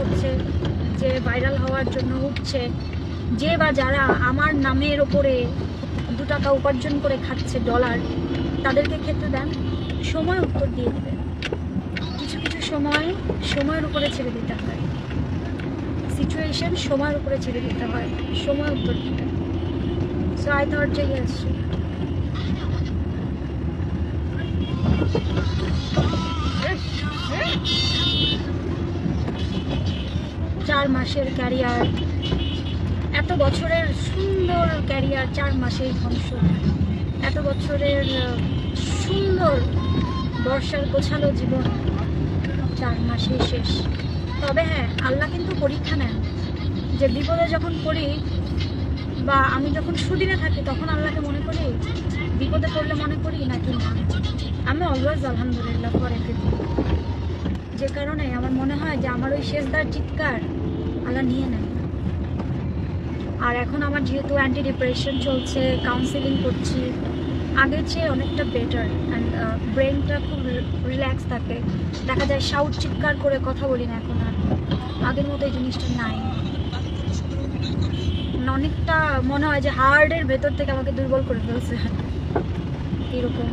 করছে, যে ভাইরাল হওয়ার জন্য উঠছে, যে বা যারা আমার নামের ওপরে 2 টাকা উপার্জন করে খাচ্ছে ডলার, তাদেরকে খেতে দেন, সময় উত্তর দিয়ে দেবে। কিছু কিছু সময় সময়ের উপরে ছেড়ে দিতে হয়, সিচুয়েশন সময়ের উপরে ছেড়ে দিতে হয়, সময় উত্তর দিবে। সো আই থট যে ইয়েস, 4 মাসের ক্যারিয়ার, এত বছরের সুন্দর ক্যারিয়ার 4 মাসেই ধ্বংস, এত বছরের সুন্দর বর্ষার গোছালো জীবন 4 মাসেই শেষ। তবে হ্যাঁ, আল্লাহ কিন্তু পরীক্ষা নেন, যে বিপদে যখন পড়ি বা আমি যখন সুদিনে থাকি তখন আল্লাহকে মনে করি, বিপদে পড়লে মনে করি নাকি না। আমি অলওয়েজ আলহামদুলিল্লাহ ফর এভরিথিং, যে কারণে আমার মনে হয় যে আমার ওই শেষদার চিৎকার আল্লাহ নিয়ে নেন। আর এখন আমার যেহেতু অ্যান্টি ডিপ্রেশন চলছে, কাউন্সিলিং করছি, আগের চেয়ে অনেকটা বেটার, অ্যান্ড ব্রেনটা খুব রিল্যাক্স থাকে। দেখা যায় শাউট চিৎকার করে কথা বলি না এখন, আর আগের মতো এই জিনিসটা নাই। অনেকটা মনে হয় যে হার্টের ভেতর থেকে আমাকে দুর্বল করে ফেলছে এরকম।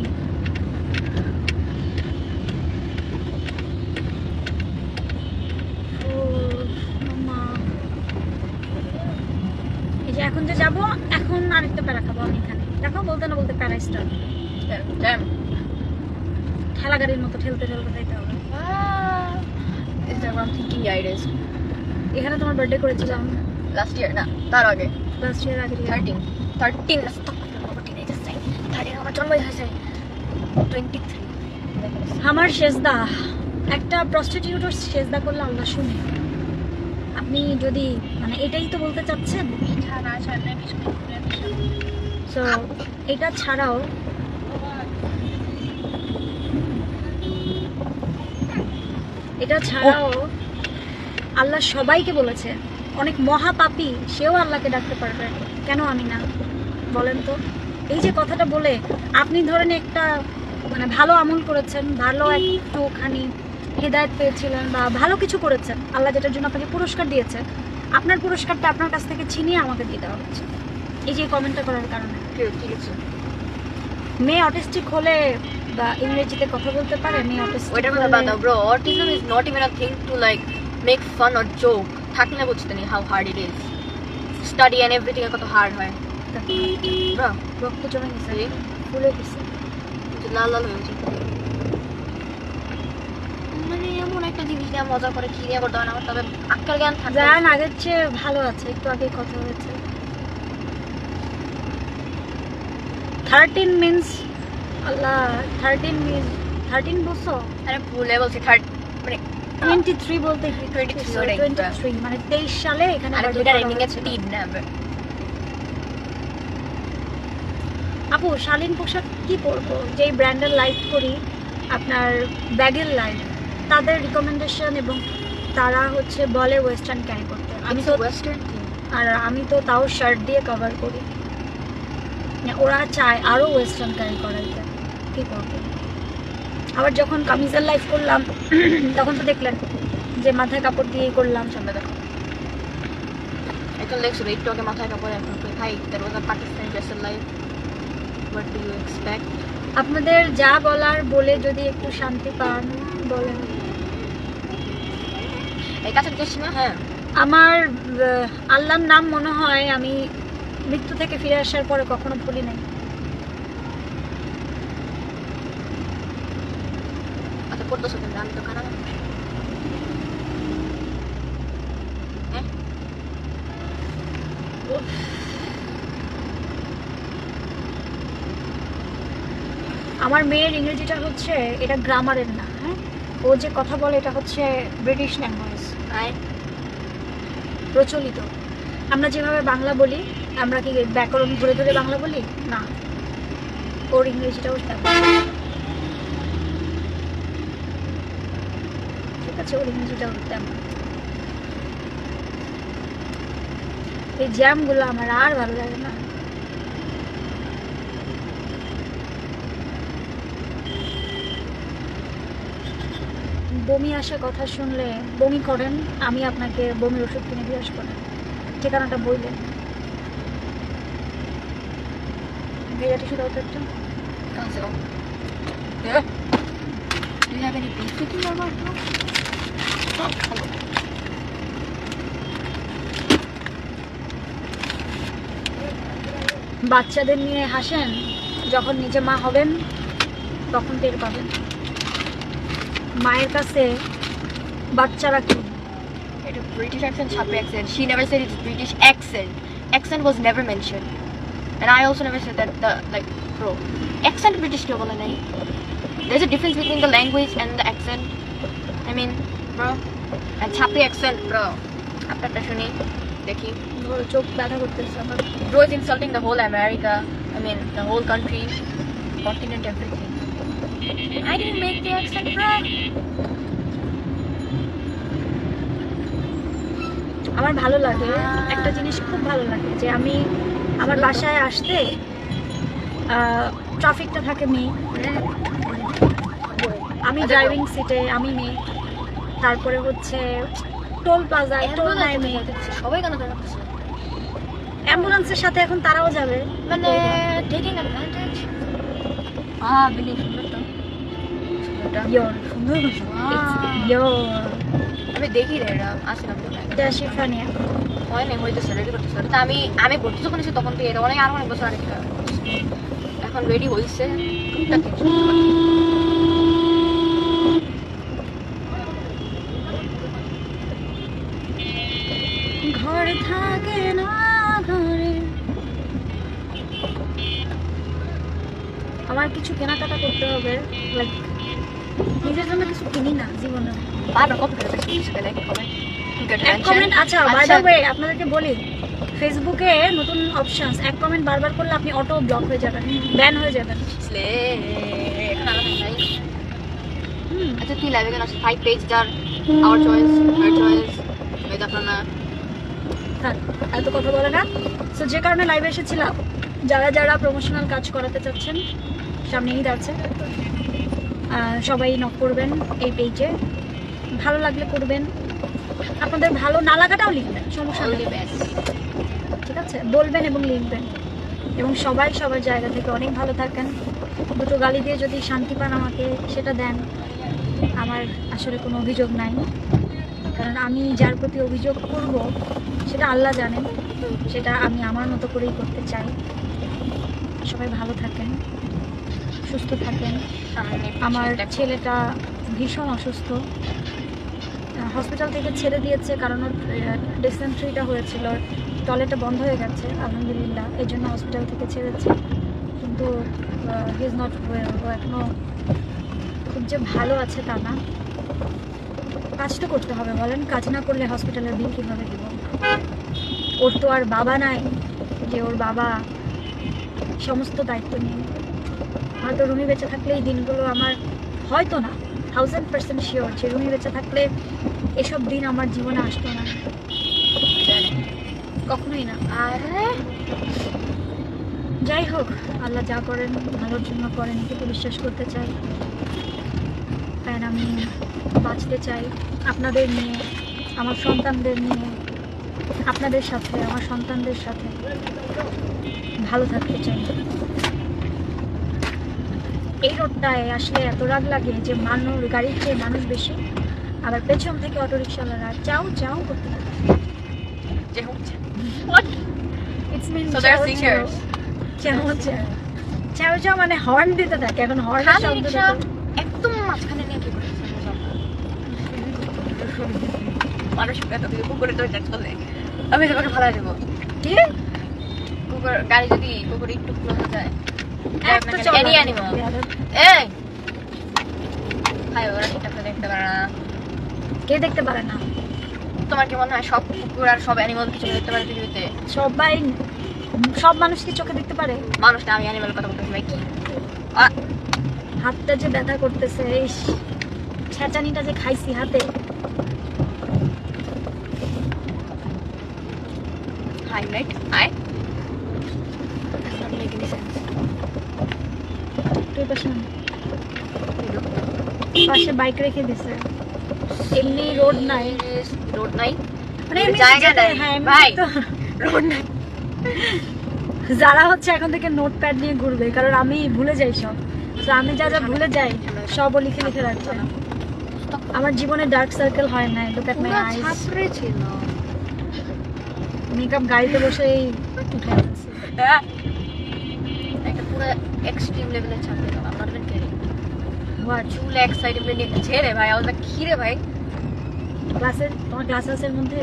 এই যে এখন যে যাবো, এখন আরেকটা প্যারা খাবো আমি এখানে, দেখো বলতে না বলতে প্যারা স্টার্ট, ঠেলা গাড়ির মতো ঠেলতে ঠেলতে যাইতে হবে। এখানে তোমার বার্থডে করেছিলাম লাস্ট ইয়ার না, তার আগে লাস্ট ইয়ার আগে 13 আমার জন্মই হয়েছে 23। আমার সেজদা, একটা প্রস্টিটিউটর সেজদা করলে আল্লাহ শুনে। আপনি যদি মানে এটাই তো বলতে চাচ্ছেন। সো এটা ছাড়াও আল্লাহ সবাইকে বলেছে, অনেক মহাপাপী সেও আল্লাহকে ডাকতে পারবে, কেন আমি না, বলেন তো? এই যে কথাটা বলে আপনি ধরেন একটা মানে ভালো আমল করেছেন, ভালো একটুখানি হেদায়েত পেয়েছিলেন বা ভালো কিছু করেছেন, আল্লাহ যেটার জন্য আপনাকে পুরস্কার দিয়েছে, আপনার পুরস্কারটা আপনার কাছ থেকে ছিনিয়ে আমাকে দিয়ে দেওয়া হচ্ছে এই যে কমেন্টটা করার কারণে। ঠিক আছে, মেয়ে অটিস্টিক হলে বা ইংরেজিতে কথা বলতে পারে, মেয়ে অটিস্টিক ওইটার কথা বাদ দাও bro. Autism is not even a thing to like make fun or joke. থাকলে বুঝতে নি how hard it is, study and everything কত হার্ড হয় ব্রো। রক্ত জমে গেছে, ফুলে গেছে, লাল লাল হয়ে গেছে। মানে এমন একটা জিনিস নিয়ে মজা করে কি নিয়ে করতে হয় না, তবে আক্কার জ্ঞান থাকে। জান আগের চেয়ে ভালো আছে, একটু আগে কথা হয়েছে। 13 মিন্স আল্লাহ, 13 বছর, আরে ভুলে বলছি 30 মানে 23 বলতে কি 23 23 মানে 23 সালে এখানে আরে দুইটা রেটিং এর 3 না। আপু শালীন পোশাক কি পরবো, যেই ব্র্যান্ডের লাইফ করি, আপনার ব্যাগের লাইফ, তাদের রিকমেন্ডেশন, এবং তারা হচ্ছে বলে ওয়েস্টার্ন ক্যারি করতে, আমি তো ওয়েস্টার্ন আর আমি তো তাও শার্ট দিয়ে কভার করি, ওরা চায় আরো ওয়েস্টার্ন ক্যারি করাইতে, কি করবো? আবার যখন কামিজের লাইফ করলাম তখন তো দেখলেন যে মাথায় কাপড় দিয়ে করলাম। সামনে দেখো এখন দেখছো একটু আগে মাথায় কাপড়, এখন ভাই দ্যাট ওয়াজ আ পাকিস্তানি ড্রেসের life. What do you expect? আপনাদের যা বলার বলে যদি একটু শান্তি পান বলেন। এই কাছে দেখছি না। হ্যাঁ, আমার আল্লাহর নাম মনে হয় আমি মৃত্যু থেকে ফিরে আসার পরে কখনো ভুলি নাই। আচ্ছা করতেছো কিন্তু আমি তো খারাপ। আমার মেয়ের ইংরেজিটা হচ্ছে, এটা গ্রামারের না, হ্যাঁ, ও যে কথা বলে এটা হচ্ছে ব্রিটিশ ল্যাঙ্গুয়েজ, প্রচলিত। আমরা যেভাবে বাংলা বলি, আমরা কি ব্যাকরণ ধরে ধরে বাংলা বলি না, ওর ইংরেজিটাও ঠিক আছে, ওর ইংরেজিটাও তেমন। এই জ্যামগুলো আমার আর ভালো লাগে না। বমি আসা কথা শুনলে বমি করেন, আমি আপনাকে বমির ওষুধ কিনে দিয়ে আসবো না। ঠিকানাটা বললেন। ভেজা টিস্যু দাও তো একটা। Yeah. Do you have any beef with you or not? বাচ্চাদের নিয়ে হাসেন, যখন নিজে মা হবেন তখন টের পাবেন মায়ের কাছে বাচ্চারা কি। It's a British accent, Chapi accent. She never said it's British accent. Accent was never mentioned. And I also never said that bro. Accent British ke bola nahi. There's a difference between the language and the accent. I mean, bro. And Chapi accent, bro. After shuni, dekhi. চোখ ব্যথা করতেছে আমার। Bro is insulting the whole America. I mean, the whole country, continent, everything. I didn't make the accent, bro. আমার ভালো লাগে, একটা জিনিস খুব ভালো লাগে যে আমি আমার বাসায় আসতে ট্রাফিকটা থাকে মেয়ে, আমি ড্রাইভিং সিটে আমি মেয়ে, তারপরে হচ্ছে টোল প্লাজায় টোল নাই মেয়ে, সবাই কেন করতেছে? অ্যাম্বুলেন্সের সাথে এখন তারাও যাবে, মানে টেকিং অ্যাডভান্টেজ। বিলি সুন্দর তো। সুন্দরটা। ইয়োর সুন্দর ইয়োর আমি দেখি রে এরা আসলাম তো। শিফানিয়া হয় না, হইতেছে রেডি করতেছে। তা আমি ভর্তি যখন এসে তখন থেকে এটা অনেক বছর আগে থেকে এখন রেডি হয়েছে টুকটাক কিছু। ঘর থাকে না ঘরে। আমার কিছু কেনাকাটা করতে হবে, লাইক নিজের জন্য কিছু কিনি না জীবনে। বারবার কপি করে দেখছি লাইক কমেন্ট। আচ্ছা বাই দ্য ওয়ে আপনাদেরকে বলি, ফেসবুকে নতুন অপশনস, এক কমেন্ট বারবার করলে আপনি অটো ব্লক হয়ে যাবেন, ব্যান হয়ে যাবেন। আচ্ছা তুই লাইভে কেন আসছিস? 5 পেজ যার আওয়ার চয়েস, হার চয়েস, এই দেখো না। হ্যাঁ, এত কথা বলে না। সো যে কারণে লাইভে এসেছিলাম, যারা যারা প্রমোশনাল কাজ করাতে চাচ্ছেন, সামনে ঈদ আছে, সবাই নক করবেন এই পেজে। ভালো লাগলে করবেন, আপনাদের ভালো না লাগাটাও লিখবেন, সমস্যা নেই, ঠিক আছে? বলবেন এবং লিখবেন। এবং সবাই সবার জায়গা থেকে অনেক ভালো থাকেন। দুটো গালি দিয়ে যদি শান্তি পান আমাকে সেটা দেন, আমার আসলে কোনো অভিযোগ নাই। কারণ আমি যার প্রতি অভিযোগ করব সেটা আল্লাহ জানেন, সেটা আমি আমার মতো করেই করতে চাই। সবাই ভালো থাকেন, সুস্থ থাকেন। আমার ছেলেটা ভীষণ অসুস্থ, হসপিটাল থেকে ছেড়ে দিয়েছে, কারণ ওর ডিসেন্ট্রিটা হয়েছিল, টয়লেটটা বন্ধ হয়ে গেছে আলহামদুলিল্লাহ, এই জন্য হসপিটাল থেকে ছেড়েছে। কিন্তু হি ইজ নট ওয়েল, ও এখনও খুব যে ভালো আছে তা না। কাজ তো করতে হবে বলেন, কাজ না করলে হসপিটালের বিল কীভাবে দেব? ওর তো আর বাবা নাই যে ওর বাবা সমস্ত দায়িত্ব নিয়ে। হয়তো রুমি বেঁচে থাকলে এই দিনগুলো আমার, হয়তো না 1000% শিওর যে রুমি বেঁচে থাকলে এসব দিন আমার জীবনে আসতো না, কখনোই না। আর যাই হোক, আল্লাহ যা করেন ভালোর জন্য করেন, এটুকু বিশ্বাস করতে চাই। কারণ আমি বাঁচতে চাই আপনাদের নিয়ে, আমার সন্তানদের নিয়ে, আপনাদের সাথে, আমার সন্তানদের সাথে ভালো থাকতে চাই। এই রোডটায় আসলে এত রাগ লাগে যে মানুষ, গাড়ির চেয়ে মানুষ বেশি, আবার পেছন থেকে অটোরিকশাওয়ালারা চাও চাও করতে থাকে। It's mean So they're singers. চাও চাও চাও চাও মানে হর্ন দিতে থাকে। এখন হর্ন শব্দ একদম মাঝখানে নিয়ে কি করছে মানুষ কুকুরের তো চলে, আমি তোমাকে ভালো দেবো। কি কুকুর গাড়ি যদি কুকুর একটু ক্লোজ যায়, একটা চলে any animal, এই হাই ওরা ঠিকঠাক করে দেখতে পারে না। কে দেখতে পারে না? তোমার কি মনে হয় সব কুকুর আর সব অ্যানিমাল কিছু দেখতে পারে পৃথিবীতে? সবাই, সব মানুষ কি চোখে দেখতে পারে? মানুষ না, আমি অ্যানিমাল কথা বলতেছি ভাই। কি হাতটা যে ব্যথা করতেছে, এই ছেঁচানিটা যে খাইছি হাতে। Hi right I doesn't make any sense. তুই পাশে পাশে বাইক রেখে দিছে। এমনি রোড নাই, রোড নাই, মানে এমনি জায়গা যেতে- নাই হ্যাঁ, এমনি ভাই, তো রোড নাই। যারা হচ্ছে এখন থেকে নোটপ্যাড নিয়ে ঘুরবে, কারণ আমি ভুলে যাই সব। তো আমি যা যা ভুলে যাই সবও লিখে লিখে রাখছি। আমার জীবনে ডার্ক সার্কেল হয় না, লুক এট মাই পুরো আইস। ছাপড়ে ছিল। মেকআপ গাড়িতে বসেই উঠে আসছে। একটা পুরো এক্সট্রিম লেভেলের ছাপড়ে ছিল। আমার নট কিডিং। হোয়াট চুল এক সাইডে নিয়ে একটা ছেড়ে ভাই, আওয়াজ কি রে ভাই? ক্লাসের, তোমার ক্লাসের মধ্যে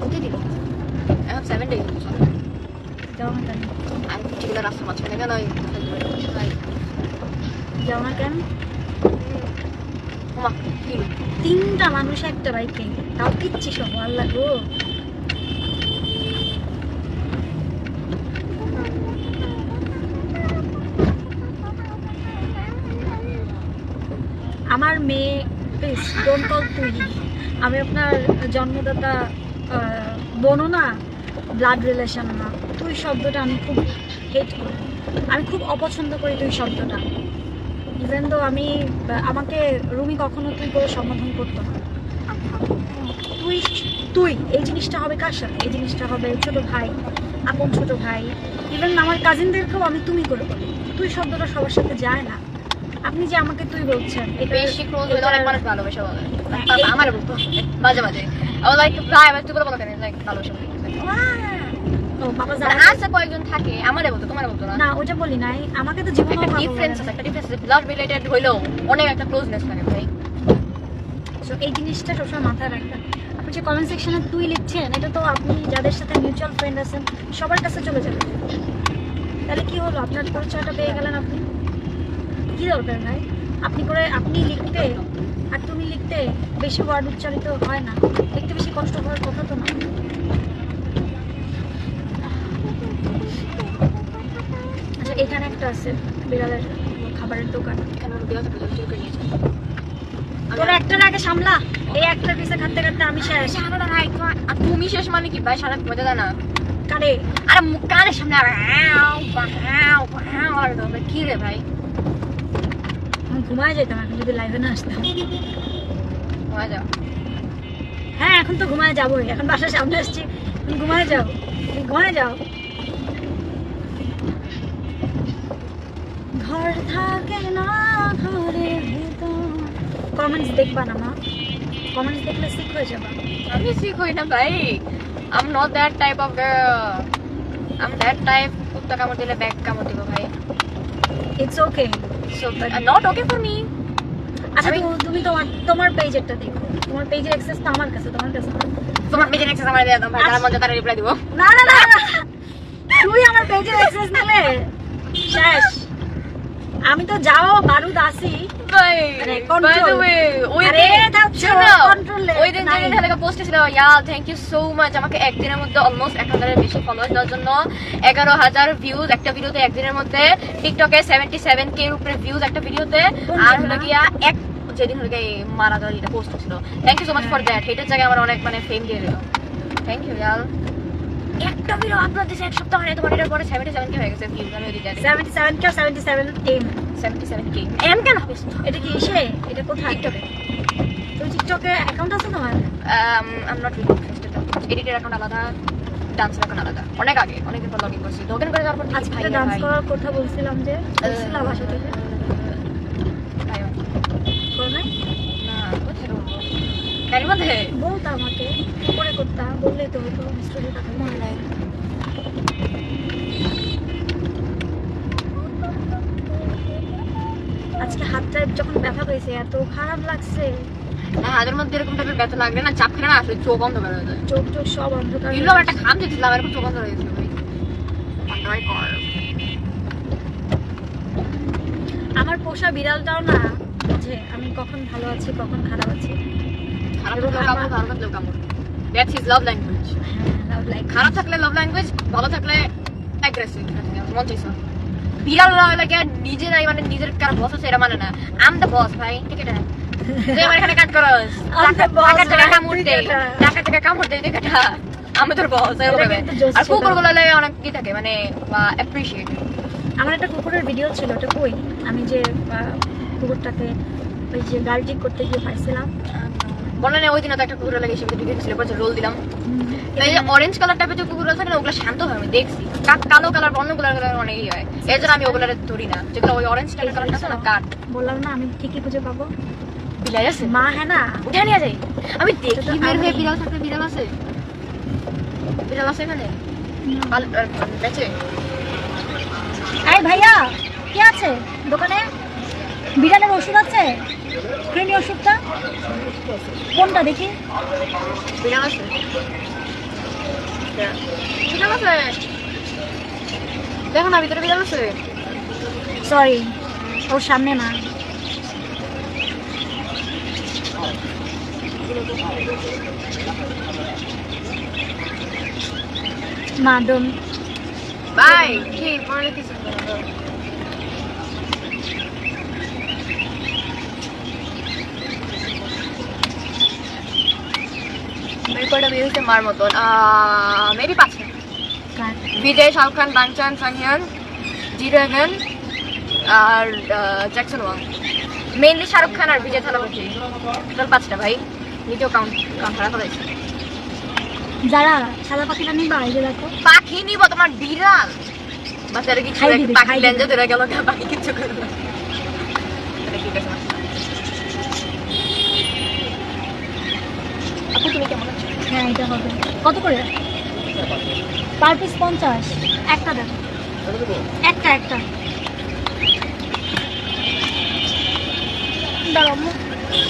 কোথায় দিল? এখন 7 ডে যাও না কেন? আমি ঠিক রাস্তার মাঝখানে কেন ভাই? যাও না কেন? ওমা কি হলো? 3টা মানুষ একটা বাইকে, তাও কিচ্ছি সব আল্লাহ গো। আমার মেয়ে, প্লিজ ডোন্ট কল তুই। আমি আপনার জন্মদাতা বোনও না, ব্লাড রিলেশন না। তুই শব্দটা আমি খুব হেট করি, আমি খুব অপছন্দ করি তুই শব্দটা। ইভেন তো আমি, আমাকে রুমি কখনো তুই করে সম্বোধন করতো না। তুই তুই এই জিনিসটা হবে কার সাথে? এই জিনিসটা হবে ছোট ভাই, আপন ছোট ভাই, ইভেন আমার কাজিনদেরকেও আমি তুমি করে বলি। তুই শব্দটা সবার সাথে যায় না। আপনি যে আমাকে তুই বলছেন, এটা বেশি ক্লোজ হলে অনেক মানুষ ভালোবাসা বলে। এই- আমার বলতো মাঝে মাঝে আমি লাইক ভাই আমি তুই বলে বলো কেন লাইক ভালোবাসা বলে। ও বাবা মানে জানে আছে কয়েকজন থাকে আমারে বলতো তোমার বলতো না। না, ওটা বলি নাই, আমাকে তো জীবনে একটা ডিফারেন্স আছে, একটা ডিফারেন্স ব্লাড রিলেটেড হইলেও অনেক একটা ক্লোজনেস থাকে ভাই। সো এই জিনিসটা সবসময় মাথায় রাখবেন। আপনি যে কমেন্ট সেকশনে তুই লিখছেন, এটা তো আপনি যাদের সাথে মিউচুয়াল ফ্রেন্ড আছেন সবার কাছে চলে যাবে। তাহলে কি হলো? আপনার পরিচয়টা পেয়ে গেলেন আপনি। কি দরকার ভাই? আপনি লিখতে আর তুমি লিখতে বেশি ওয়ার্ড উচ্চারিত হয় না, লিখতে বেশি কষ্ট হওয়ার কথা তো না। আচ্ছা, এখানে একটা আছে বিড়ালের খাবারের দোকান। এখানে ওর বিয়ে করে চুল করে নিয়েছে। তোরা একটার আগে সামলা, এই একটা পিসে খাতে খাতে আমি শেষ। আর তুমি শেষ মানে কি ভাই? সারা বোঝা যায় না। কারে আরে মুখ কানের সামনে আর কি রে ভাই? আমি ঘুমায় যেতাম এখন যদি লাইভে না আসতাম। হয়ে যাও। হ্যাঁ, এখন তো ঘুমায় যাবোই, এখন বাসার সামনে আসছি, তুমি ঘুমায় যাও, তুমি ঘুমায় যাও। ঘর থাকে না ঘরের ভিতর। কমেন্টস দেখবা না মা, কমেন্টস দেখলে সিক হয়ে যাবা। আমি ঠিক হই না ভাই। I'm not that type of girl. I'm that type কুত্তা কামড় দিলে ব্যাগ কামড় দিব ভাই। It's okay. So not okay for me. আচ্ছা, আমি- তুমি তোমার পেজেরটা দেখো, তোমার পেজের অ্যাক্সেস তো আমার কাছে, তোমার কাছে না। তোমার মেজর এক্সেস আমার দিয়ে দাও ভাই, তার মধ্যে তারা রিপ্লাই দিব। না না না না। তুই আমার পেজের অ্যাক্সেস নিলে শেষ। আমি তো যাও বারুদ আসি। ভাই মানে by the control. way ওই আরে দিন থাক, শোনো, control এ ওই দিন নাই। যেদিন হেলেকা পোস্ট ছিল yeah thank you so much আমাকে একদিনের মধ্যে অলমোস্ট 1000-এর বেশি ফলোয়ার্স দেওয়ার জন্য। 11,000 ভিউজ একটা ভিডিওতে একদিনের মধ্যে। টিকটকে 77K এর উপরে ভিউজ একটা ভিডিওতে। আর হলো গিয়া এক যেদিন হলো গিয়ে মারা যাওয়ার এটা পোস্ট ছিল। Thank you so much for that. এটার জায়গায় আমার অনেক মানে ফেম দিয়ে দিল। থ্যাংক ইউ ইয়াল। একটা ভিডিও আপলোড দিয়েছে এক সপ্তাহ হয়, তোমার এটার পরে 77K হয়ে গেছে ভিউজ। আমি ওই দিন 77 কে 77 এম। 77K এম কেন হবে? এটা কি ইসে? এটা কোথায়? টিকটকে। তুমি টিকটকে অ্যাকাউন্ট আছে তোমার? I'm not really interested. এডিটের অ্যাকাউন্ট আলাদা, ডান্সের অ্যাকাউন্ট আলাদা। অনেক আগে, অনেকদিন পর লগইন করছি। লগইন করে যাওয়ার পর দেখি আজকে ভাই ডান্স ভাই করার কথা বলছিলাম যে, বলছিলাম বাসা থেকে। ভাই করো নাই? না কোথায় করবো? গাড়ির মধ্যে বলতা আমাকে, করে করতা, বললেই তো হতো। স্টোরি টাকা মনে নাই। আজকে হাতটা যখন ব্যথা পেয়েছে এত খারাপ লাগছে, না হাতের মধ্যে এরকম টাইপের ব্যথা লাগলে না, চাপ খেলে না আসলে চোখ বন্ধ বের হয়ে যায়। চোখ টোক সব অন্ধকার হয়ে এগুলো আমার একটা গেছে। খাম যেছিলাম, এরকম চোখ বন্ধ হয়ে গেছিল ভাই। পাটাই কর। আমার পোষা বিড়ালটাও না বুঝে আমি কখন ভালো আছি কখন খারাপ আছি। খারাপ থাকলে কামড়, ভালো থাকলেও কামড়। That's his love language. হ্যাঁ, লাইক খারাপ থাকলে লাভ ল্যাঙ্গুয়েজ, ভালো থাকলে অ্যাগ্রেসিভ। মন চাইছে বিড়াল লাগে নিজেরাই মানে নিজের কারো বস আছে এটা মানে না। আম দ্য বস ভাই, ঠিক আছে? তুই আমার এখানে কাজ করস, I'm the boss, টাকা টাকা ভাই, কামড় তুই দে, কেটা? টাকা টাকা কামড় দে, ঠিক আছে? আমি তোর বস এরকম এটা হবে। কিন্তু জোশ আর ছিল। কুকুরগুলো লাগে অনেক কি থাকে মানে অ্যাপ্রিশিয়েট। আমার একটা কুকুরের ভিডিও ছিল, ওটা কই? আমি যে কুকুরটাকে ওই যে গার্ল ঠিক করতে গিয়ে পাইছিলাম, মনে নেই ওই দিন তো একটা কুকুর লাগে সেটা ঢুকে গেছিল, পরে রোল দিলাম। এই যে অরেঞ্জ কালার টাইপের যে কুকুর থাকে না ওগুলো শান্ত হয়, আমি দেখছি। কালো কালার অন্য কালার অনেকই হয়, এর জন্য আমি ওগুলো ধরি না। যেগুলো ওই অরেঞ্জ টাইপের কালারটা আছে না কাঠ, বললাম না আমি ঠিকই খুঁজে পাবো। বিলাই আছে মা হ্যাঁ না উঠে নিয়ে যাই। আমি দেখি বের হয়ে বিড়াল থাকতে, বিড়াল আছে, বিড়াল আছে এখানে বেঁচে। এই ভাইয়া কি আছে দোকানে? বিড়ালের ওষুধ আছে? ক্রিমি ওষুধটা কোনটা দেখি? বিড়াল আছে, বিড়াল আছে, দেখো না ভিতরে বিড়াল আছে। সরি ওর সামনে না। মা ডোন বাই কি পড়লে কিছু মেরে কয়টা বিয়ে হয়েছে মার মতন, মেবি 5টা। বিজয়, শাহরুখ খান, বাঞ্চান, সাংহিয়ান, জি ড্রাগন আর Jackson Wang. Mainly Shahrukh Khan আর বিজয় থালাপতি, টোটাল 5টা ভাই। নিজেও কাউন্ট হারা করেছে। যারা সাদা পাখিটা নিবা এই যে দেখো। পাখি নিব তোমার বিড়াল বাচ্চারা কিছু খাই দিবি, পাখি খাই দিবি। লেঞ্জে ধরে গেল, পাখি কিচ্ছু করবে না। এটা কি করছে? আপু তুমি কেমন আছো? হ্যাঁ এটা হবে। কত করে? Per piece 50। একটা দেন, একটা একটা দাঁড়াও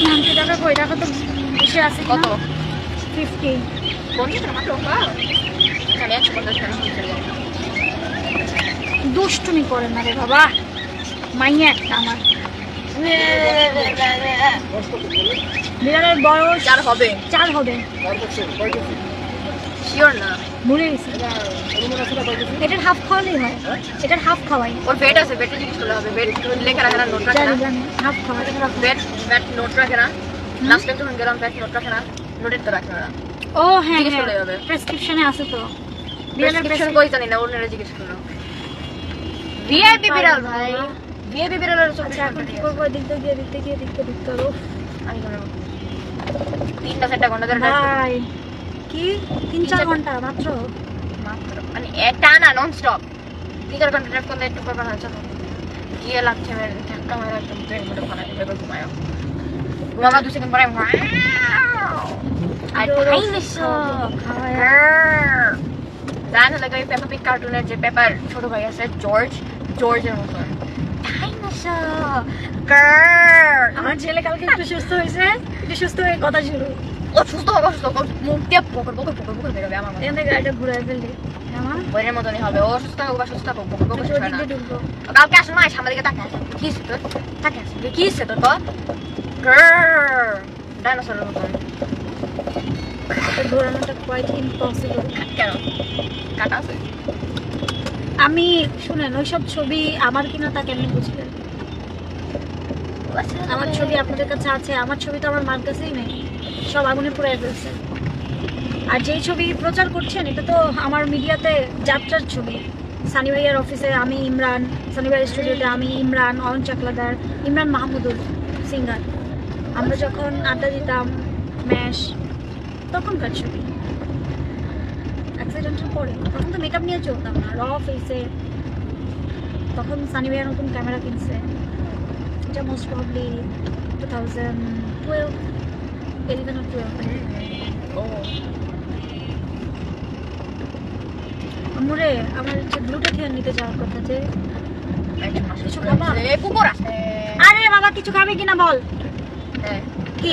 নামটি টাকা কই টাকা তো বেশি আছে কত? 50। 50 টাকা মাত্র? বাহ, এখানে 150 টাকা হয়ে যায়। দুষ্টুমি করে না রে বাবা, মাইয়া একটা আমার। বিড়ালের বয়স 4 হবে, 4 হবে। শিওর না। ভুলে গেছি। এটার হাফ খাওয়ালেই হয়, এটার হাফ খাওয়াই। ওর বেড আছে, বেডে জিজ্ঞেস করলে হবে। বেড লেখা রাখে না, নোট রাখে জানি না। জানি হাফ খাওয়াই। বেড বেড নোট রাখে না। লাস্ট টাইম যখন গেলাম বেড নোট রাখে না, নোটের তো রাখে না। ও হ্যাঁ জিজ্ঞেস হ্যাঁ করলেই হবে। প্রেসক্রিপশনে আছে তো। বিড়ালের প্রেসক্রিপশন কই জানি না, ওনারা জিজ্ঞেস করলো। ভিআইপি বিড়াল ভাই, ভিআইপি বিড়ালের আচ্ছা এখন কি করবো? দিক দিয়ে গিয়ে দিকতে গিয়ে দিকতে দিকতে হবে। আমি কোনো 3-4 ঘন্টা ধরে drive করি। ভাই কি 3-4 ঘন্টা মাত্র? মাত্র মানে টানা নন স্টপ 3-4 ঘন্টা ড্রাইভ করলে একটু পর হচ্ছে গিয়ে লাগছে মেরে ধাক্কা মারা একদম ট্রেন মধ্যে ফোনে বের ঘুমায় ঘুমাবা 2 সেকেন্ড পরে আই টাইমিস জানো লাগে ওই পেপা পিগ কার্টুনের যে পেপার ছোট ভাই আছে জর্জের মতন আমার ছেলে কালকে একটু সুস্থ হয়েছে, একটু সুস্থ হয়ে কথা শুরু। ও সুস্থ হবে, মুখ দিয়ে বকর বেরোবে আমার মতো। এখান থেকে গাড়িটা ঘুরে ফেললি আমার বইয়ের মতনই হবে। ও সুস্থ হোক বা সুস্থ হোক বকর ওদিক শেষ হয় না। দিয়ে ঢুকবো। কালকে আসুন না, সামনের দিকে তাকে আসুন। কি হচ্ছে তোর? তাকে আসুন, কি হচ্ছে তোর? ডাইনোসরের মতন এটা ঘোরানোটা কোয়াইট ইম্পসিবল। কেন? কাটা আছে? আমি শুনেন ওইসব ছবি আমার কিনা তা কেমনি বুঝলেন? আমার ছবি আপনাদের কাছে আছে, আমার ছবি তো আমার মার কাছেই নেই, সব আগুনে পুড়ে ফেলছে। আর যেই ছবি প্রচার করছেন এটা তো আমার মিডিয়াতে যাত্রার ছবি। সানি ভাইয়ার অফিসে আমি ইমরান, সানি ভাইয়ের স্টুডিওতে আমি ইমরান, অয়ন চাকলাদার, ইমরান মাহমুদুল সিঙ্গার, আমরা যখন আড্ডা দিতাম ম্যাশ, তখনকার ছবি। অ্যাক্সিডেন্টের পরে তখন তো মেকআপ নিয়ে চলতাম না, র ফেসে। তখন সানি ভাইয়া নতুন ক্যামেরা কিনছে, এটা মোস্ট প্রবলি 2012, 11 or 12। আমরে আমার যে গ্লুটাথিয়ন নিতে যাওয়ার কথা, যে কিছু খাবা? কুকুর আছে। আরে বাবা কিছু খাবে কিনা বল। কি?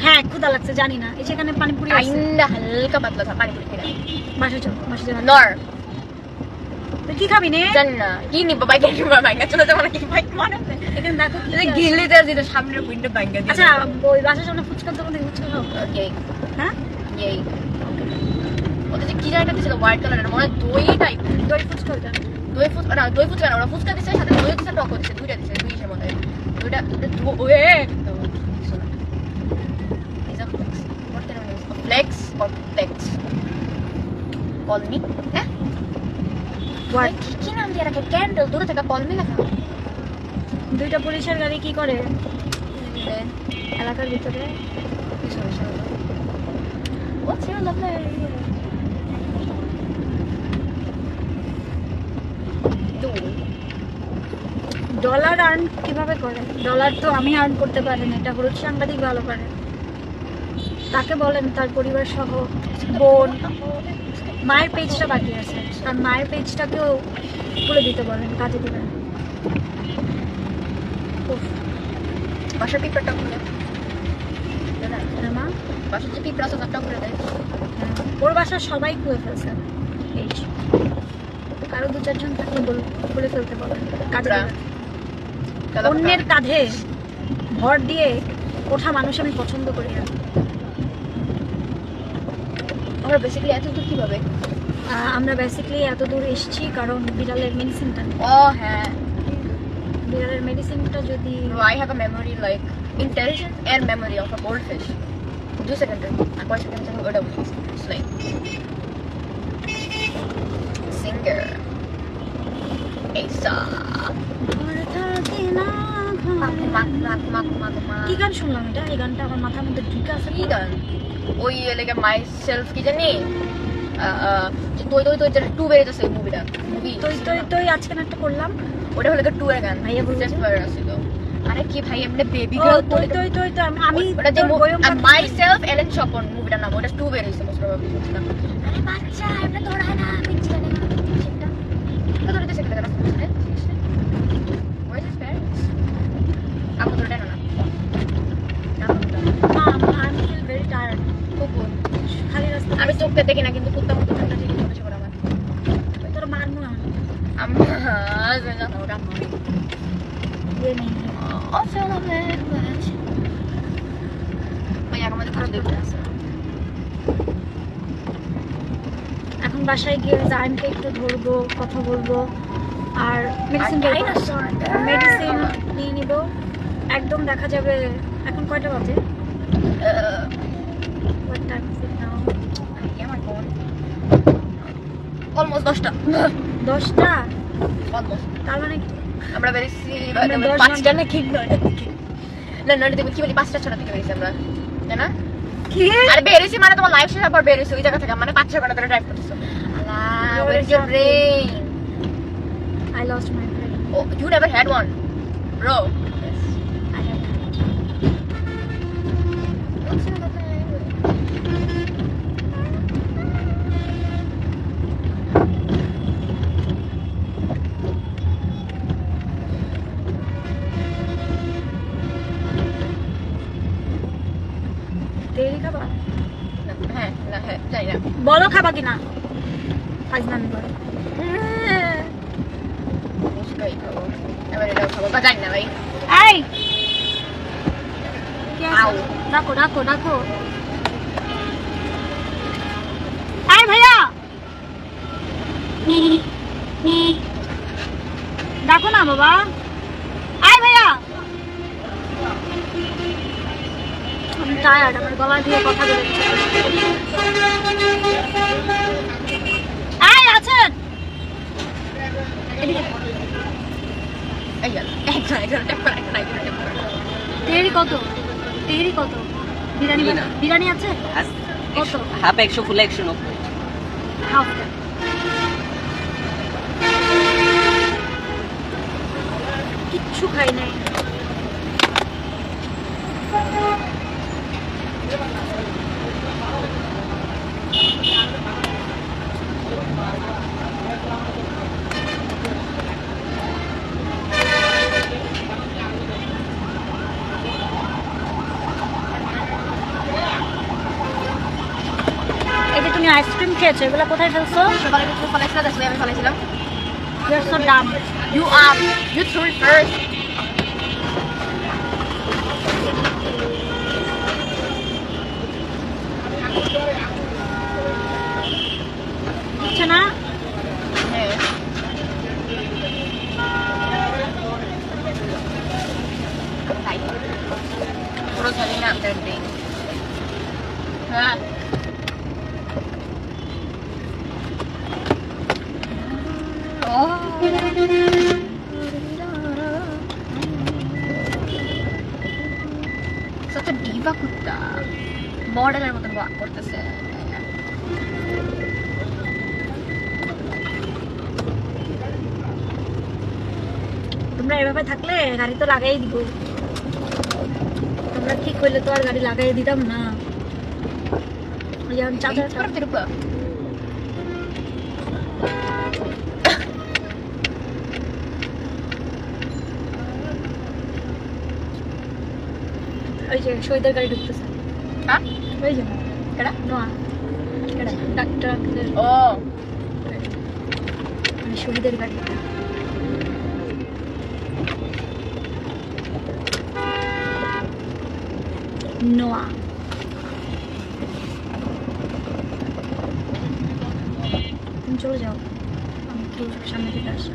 হ্যাঁ ক্ষুধা লাগছে, জানি না। এই যেখানে পানিপুরি আছে, হালকা পাতলা পানিপুরি খেলাম। বাসা চল, বাসা চল। নর তুই কি খাবি নে? জানি না কি নিব, বাইক নিব, বাইক চলে যাবো নাকি? বাইক মানে এখানে দেখো কি আছে। গিলে দেওয়ার যেটা সামনের উইন্ডো বাইক দিয়ে। আচ্ছা ওই বাসার সামনে ফুচকার দোকান থেকে ফুচকা খাও। ওকে হ্যাঁ এই ওদের যে কি জায়গাটা দিছিল হোয়াইট কালারের, মনে হয় দই টাইপ। দই ফুচকা ওটা। দই ফুচকা না, দই ফুচকা না, ওরা ফুচকা দিচ্ছে সাথে দই দিচ্ছে, টক দিচ্ছে, দুইটা দিচ্ছে, দুইটার মধ্যে দুইটা ফ্লেক্স অর ফ্লেক্স পলমি। হ্যাঁ হোয়াট? কি নাম দিয়ে রাখে? ক্যান্ডেল, দূরে থেকে পলমি লেখা। দুইটা পুলিশের গাড়ি কি করে এলাকার ভিতরে? What's your love language? Dollar earn কিভাবে করে? ডলার তো আমি আর্ন করতে পারি না, এটা হলুদ সাংবাদিক ভালো পারে। তাকে বলেন তার পরিবার সহ, বোন, মায়ের পেজটা বাকি আছে, তার মায়ের পেজটাকেও খুলে দিতে বলেন, কাজে দেবেন। বাসার পিঁপড়াটা খুলে মা বাসার যে পিঁপড়া আছে তারটাও খুলে দেয়। ওর বাসার সবাই খুলে ফেলছে পেজ, কারো 2-4 জন থাকলে খুলে ফেলতে বলেন, কাজে দেবেন। অন্যের কাঁধে ভর দিয়ে ওঠা মানুষ আমি পছন্দ করি না। আমরা বেসিক্যালি এত দূর কিভাবে? আমরা বেসিক্যালি এত দূর এসেছি কারণ বিড়ালের মেডিসিনটা নেই। ও হ্যাঁ, বিড়ালের মেডিসিনটা যদি I have a memory like intelligence and memory of a goldfish. 2 seconds. Aku second second udah it's like singer. Asa. কি গান শুনলাম এটা? এই গানটা আমার মাথার মধ্যে ঢুকে আছে। কি গান? ওই like myself কি জানি তুই টু বেরিয়েছে মুভিটা মুভি তুই আজকে একটা করলাম, ওটা হলো টু এর গান ভাইয়া বলছে ছিল। আরে কি ভাই এমনি বেবি ও গার্ল তুই আমি ওটা যে তোর বয়ম মাইসেলফ এলেন চপন মুভিটার নাম, ওটা টু বেরিয়েছে মোস্ট প্রবাবলি বুঝলাম। আরে বাচ্চা এমনি দৌড়ায় না পিচ্ছি জানি না সেটা তো দৌড়াতে শিখতে গেল Where's his parents? Aku dulu deh, Nona. Mom, I feel very tired. Kuku. খালি রাস্তা আমি চোখটা দেখি না কিন্তু কুত্তা মুত্তা ঠান্ডা ঠিক করেছে করে আমার। তোর মারমু না। আম্মা জানা না ওটা আমি। ये नहीं है। ও চলো বেশ। ভাই আমাদের খারাপ দেখতে আছে। এখন বাসায় গিয়ে জাইনকে একটু ধরবো, কথা বলবো আর মেডিসিন নিয়ে নিব। একদম দেখা যাবে এখন কয়টা বাজে? What time is it now? Almost 10টা 10টা? অলমোস্ট তার মানে আমরা বেরিয়েছি আমরা 5টা না ঠিক 9টা থেকে না 9টা থেকে কি বলি 5টা 6টা থেকে বেরিয়েছি আমরা জানা কি? আরে বেরিয়েছি মানে তোমার লাইফ শেষ হওয়ার পর বেরিয়েছি ওই জায়গা থেকে মানে 5-6 ঘন্টা ধরে ড্রাইভ করতেছো আল্লাহ where is your brain? I lost my brain. Oh, you never had one bro. Yes, I had what's your other তেরি খাবা? হ্যাঁ না হ্যাঁ জানি না বলো খাবা কিনা? ফাজলামি করো। মুসকাই খাবো এবার এটাও খাবো বা জানি না ভাই এই কে আউ। আছে? ডাকো ডাকো ডাকো। এই ভাইয়া ডাকো না বাবা। এই ভাইয়া আমি টায়ার্ড, আমার গলা দিয়ে কথা বলে। এই আছেন? এদিকে এই গেল একজন ট্যাপ করে তেরি কত? তেরি কত? বিরিয়ানি বিরিয়ানি আছে? কত? হাফ 100 ফুল 190 হাফ। কিচ্ছু খাই নাই। এই যে তুমি আইসক্রিম খেয়েছো, এগুলো কোথায় ফেলছো? সকালে কিছু ফলাইছিল দেখলে আমি ফলাইছিলাম You're so dumb. you threw it first হচ্ছে না? হ্যাঁ পুরো জানি না আপনার দিন হ্যাঁ মডেলের মতন করতেছে। তোমরা এভাবে থাকলে গাড়ি তো লাগাই দিব, তোমরা ঠিক হইলে তো আর গাড়ি লাগাই দিতাম না। ওই যেমন চাচা திருப்ப ওই যে শহীদের গাড়ি ঢুকতেছে, হ্যাঁ ওই যে এটা নোয়া এটা ডাক্তার ও মানে শহীদের গাড়ি। নোয়া তুমি চলে যাও, আমি একটু সামনে থেকে আসি।